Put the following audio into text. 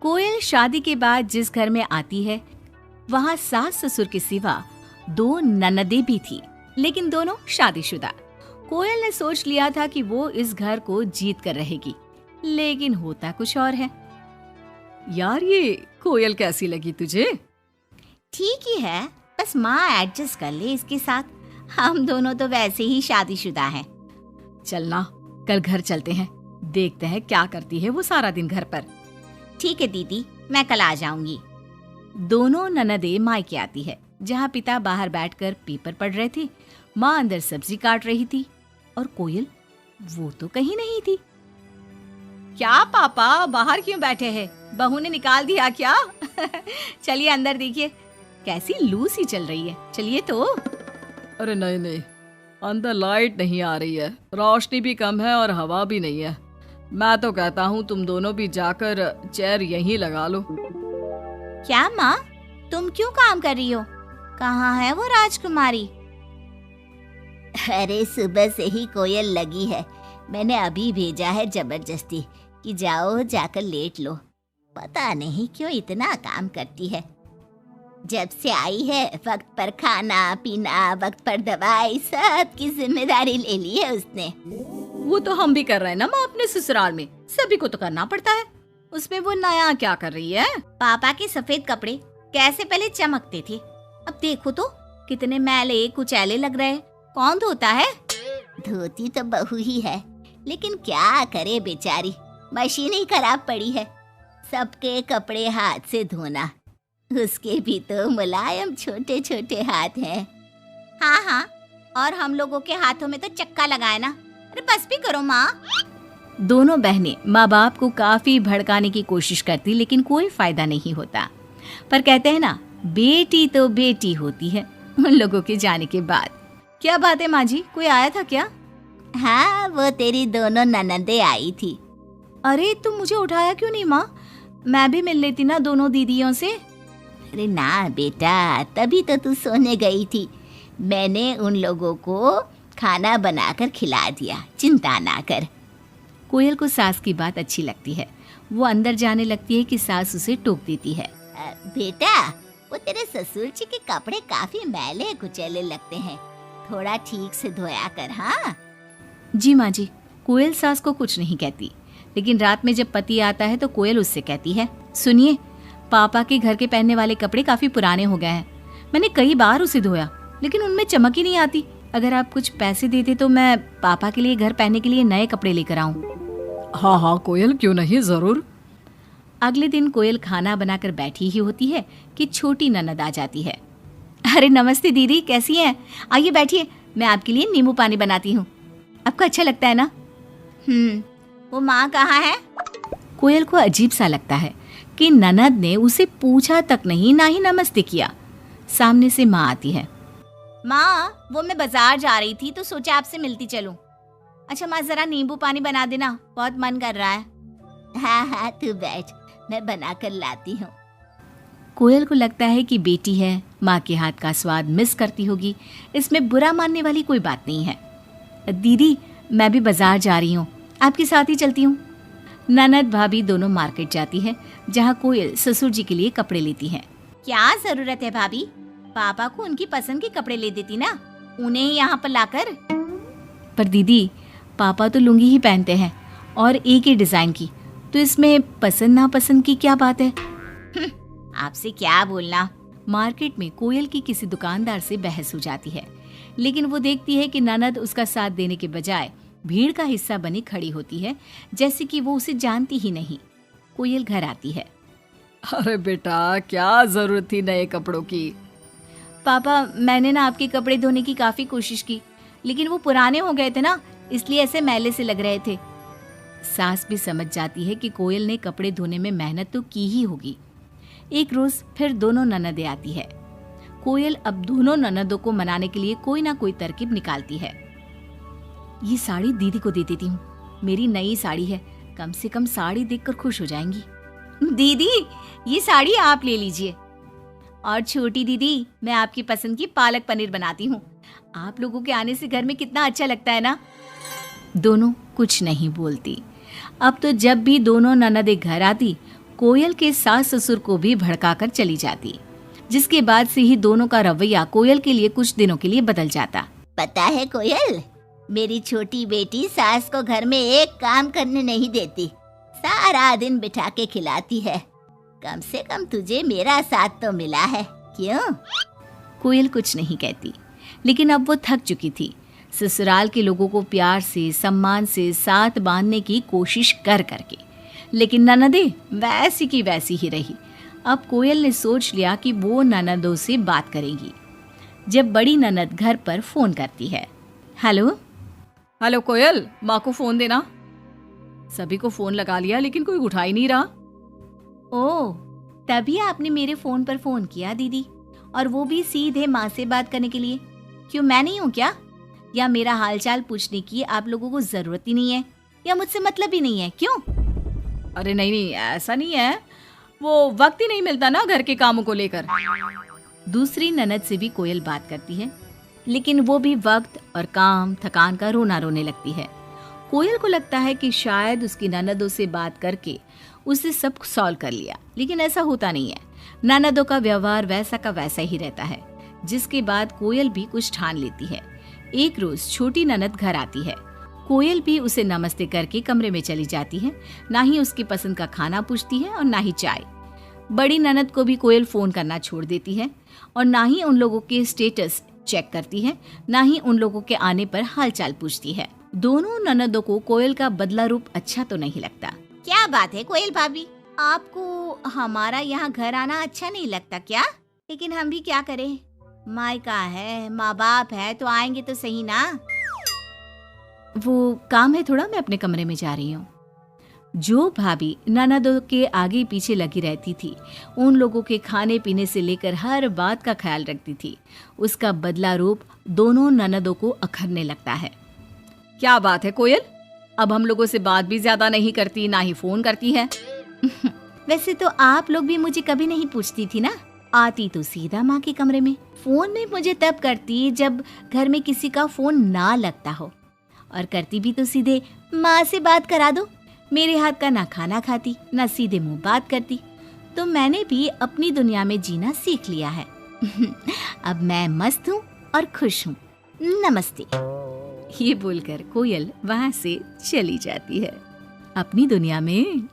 कोयल शादी के बाद जिस घर में आती है वहाँ सास ससुर के सिवा 2 ननदें भी थी, लेकिन दोनों शादीशुदा। कोयल ने सोच लिया था कि वो इस घर को जीत कर रहेगी, लेकिन होता कुछ और है। यार ये कोयल कैसी लगी तुझे? ठीक ही है, बस माँ एडजस्ट कर ले इसके साथ। हम दोनों तो वैसे ही शादीशुदा हैं। चलना कल घर चलते हैं, देखते हैं क्या करती है वो सारा दिन घर पर। ठीक है दीदी, मैं कल आ जाऊंगी। दोनों ननदें मायके आती है, जहाँ पिता बाहर बैठकर पेपर पढ़ रहे थे, माँ अंदर सब्जी काट रही थी और कोयल वो तो कहीं नहीं थी। क्या पापा बाहर क्यों बैठे हैं? बहू ने निकाल दिया क्या? चलिए अंदर देखिए, कैसी लू सी चल रही है। चलिए तो। अरे नहीं नहीं, अंदर लाइट नहीं आ रही है, रोशनी भी कम है और हवा भी नहीं है। मैं तो कहता हूँ तुम दोनों भी जाकर चेयर यहीं लगा लो। क्या माँ, तुम क्यों काम कर रही हो? कहाँ है वो राजकुमारी? अरे सुबह से ही कोयल लगी है, मैंने अभी भेजा है जबरदस्ती कि जाओ जाकर लेट लो। पता नहीं क्यों इतना काम करती है। जब से आई है वक्त पर खाना पीना, वक्त पर दवाई, सब की जिम्मेदारी ले ली है उसने। वो तो हम भी कर रहे हैं ना माँ, अपने ससुराल में सभी को तो करना पड़ता है। उसमें वो नया क्या कर रही है? पापा के सफेद कपड़े कैसे पहले चमकते थे, अब देखो तो कितने मैले कुचैले लग रहे हैं। कौन धोता है? धोती तो बहू ही है, लेकिन क्या करे बेचारी, मशीन ही खराब पड़ी है। सबके कपड़े हाथ से धोना, उसके भी तो मुलायम छोटे छोटे हाथ हैं। हाँ हाँ, और हम लोगों के हाथों में तो चक्का लगाए ना। अरे बस भी करो माँ। दोनों बहनें माँ बाप को काफी भड़काने की कोशिश करती, लेकिन कोई फायदा नहीं होता। पर कहते हैं ना, बेटी तो बेटी होती है उन लोगों के जाने के बाद। क्या बात है माँ जी, कोई आया था क्या? हाँ, वो तेरी दोनों ननदें आई थी। अरे तुम मुझे उठाया क्यों नहीं माँ? मैं भी मिल लेती ना दोनों दीदियों से। अरे ना बेटा, तभी तो तू सोने गई थी। मैंने उन लोगों को खाना बनाकर खिला दिया, चिंता ना कर। कोयल को सास की बात अच्छी लगती है। वो अंदर जाने लगती है कि सास उसे टोक देती है। बेटा, वो तेरे ससुर जी के कपड़े काफी मैले कुचैले लगते हैं, थोड़ा ठीक से धोया कर। हाँ जी माँ जी। कोयल सास को कुछ नहीं कहती, लेकिन रात में जब पति आता है तो कोयल उससे कहती है, सुनिए, पापा के घर के पहनने वाले कपड़े काफी पुराने हो गए हैं। मैंने कई बार उसे धोया, लेकिन उनमें चमक ही नहीं आती। अगर आप कुछ पैसे देते तो मैं पापा के लिए घर पहनने के लिए नए कपड़े लेकर आऊं। हाँ हाँ कोयल, क्यों नहीं, जरूर। अगले दिन कोयल खाना बनाकर बैठी ही होती है कि छोटी ननद आ जाती है। अरे नमस्ते दीदी, कैसी हैं? आइए बैठिए, मैं आपके लिए नींबू पानी बनाती हूँ। आपको अच्छा लगता है ना? वो माँ कहाँ है? कोयल को अजीब सा लगता है कि ननद ने उसे पूछा तक नहीं, ना ही नमस्ते किया। सामने से माँ आती है। माँ, वो मैं बाजार जा रही थी तो सोचा आपसे मिलती चलूं। अच्छा माँ, जरा नींबू पानी बना देना, बहुत मन कर रहा है। हाँ हाँ तू बैठ, मैं बना कर लाती हूँ। कोयल को लगता है कि बेटी है, माँ के हाथ का स्वाद मिस करती होगी। इसमें बुरा मानने वाली कोई बात नहीं है। दीदी, मैं भी बाजार जा रही हूँ, आपके साथ ही चलती हूँ। ननद भाभी दोनों मार्केट जाती है, जहाँ कोयल ससुर जी के लिए कपड़े लेती है। क्या जरूरत है भाभी, पापा को उनकी पसंद के कपड़े ले देती ना, उन्हें ही यहाँ पर लाकर। पर दीदी, पापा तो लुंगी ही पहनते हैं और एक ही डिजाइन की, तो इसमें पसंद नापसंद की क्या बात है? आपसे क्या बोलना। मार्केट में कोयल की किसी दुकानदार से बहस हो जाती है, लेकिन वो देखती है कि ननद उसका साथ देने के बजाय भीड़ का हिस्सा बनी खड़ी होती है, जैसे कि वो उसे जानती ही नहीं। कोयल घर आती है। अरे बेटा, क्या जरूरत थी नए कपड़ों की? पापा, मैंने ना आपके कपड़े धोने की काफी कोशिश की, लेकिन वो पुराने हो गए थे ना, इसलिए ऐसे मैले से लग रहे थे। सास भी समझ जाती है कि कोयल ने कपड़े धोने में मेहनत तो की ही होगी। एक रोज फिर दोनों ननदें आती है। कोयल अब दोनों ननदों को मनाने के लिए कोई ना कोई तरकीब निकालती है। ये साड़ी दीदी को दे देती हूँ, मेरी नई साड़ी है, कम से कम साड़ी देखकर खुश हो जाएंगी। दीदी, ये साड़ी आप ले लीजिए। और छोटी दीदी, मैं आपकी पसंद की पालक पनीर बनाती हूँ, आप लोगों के आने से घर में कितना अच्छा लगता है ना। दोनों कुछ नहीं बोलती। अब तो जब भी दोनों ननदें घर आती, कोयल के सास ससुर को भी भड़काकर चली जाती, जिसके बाद से ही दोनों का रवैया कोयल के लिए कुछ दिनों के लिए बदल जाता। पता है कोयल, मेरी छोटी बेटी सास को घर में एक काम करने नहीं देती, सारा दिन बिठा के खिलाती है। कम से कम तुझे मेरा साथ तो मिला है, क्यों? कोयल कुछ नहीं कहती, लेकिन अब वो थक चुकी थी। ससुराल के लोगों को प्यार से सम्मान से साथ बांधने की कोशिश कर करके, लेकिन ननदें वैसी की वैसी ही रही। अब कोयल ने सोच लिया कि वो ननदों से बात करेगी। जब बड़ी ननद घर पर फोन करती है, हेलो हेलो कोयल, माँ को फोन देना। सभी को फोन लगा लिया लेकिन कोई उठा ही नहीं रहा। ओह, तभी आपने मेरे फोन पर फोन किया दीदी, और वो भी सीधे माँ से बात करने के लिए। क्यों, मैं नहीं हूँ क्या? या मेरा हालचाल पूछने की आप लोगों को जरूरत ही नहीं है, या मुझसे मतलब ही नहीं है? क्यों? अरे नहीं नहीं, ऐसा नहीं है, वो वक्त ही नहीं मिलता ना घर के कामों को लेकर। दूसरी ननद से भी कोयल बात करती है, लेकिन वो भी वक्त और काम थकान का रोना रोने लगती है। कोयल को लगता है कि शायद उसकी ननदों से बात करके उसे सब सॉल्व कर लिया, लेकिन ऐसा होता नहीं है। ननदों का व्यवहार वैसा का वैसा ही रहता है, जिसके बाद कोयल भी कुछ ठान लेती है। एक रोज छोटी ननद घर आती है। कोयल भी उसे नमस्ते करके कमरे में चली जाती है। ना ही उसकी पसंद का खाना पूछती है और ना ही चाय। बड़ी ननद को भी कोयल फोन करना छोड़ देती है, और ना ही उन लोगों के स्टेटस चेक करती है, ना ही उन लोगों के आने पर हालचाल पूछती है। दोनों ननदों को कोयल का बदला रूप अच्छा तो नहीं लगता। क्या बात है कोयल भाभी, आपको हमारा यहाँ घर आना अच्छा नहीं लगता क्या? लेकिन हम भी क्या करें, मायका है, माँ बाप है, तो आएंगे तो सही ना। वो काम है थोड़ा, मैं अपने कमरे में जा रही हूँ। जो भाभी ननदों के आगे पीछे लगी रहती थी, उन लोगों के खाने पीने से लेकर हर बात का ख्याल रखती थी, उसका बदला रूप दोनों ननदों को अखरने लगता है। क्या बात है कोयल, अब हम लोगों से बात भी ज्यादा नहीं करती, ना ही फोन करती है। वैसे तो आप लोग भी मुझे कभी नहीं पूछती थी ना, आती तो सीधा माँ के कमरे में। फोन में मुझे तब करती जब घर में किसी का फोन ना लगता हो, और करती भी तो सीधे माँ से बात करा दो। मेरे हाथ का ना खाना खाती, ना सीधे मुंह बात करती। तो मैंने भी अपनी दुनिया में जीना सीख लिया है। अब मैं मस्त हूँ और खुश हूँ। नमस्ते। ये बोलकर कोयल वहां से चली जाती है अपनी दुनिया में।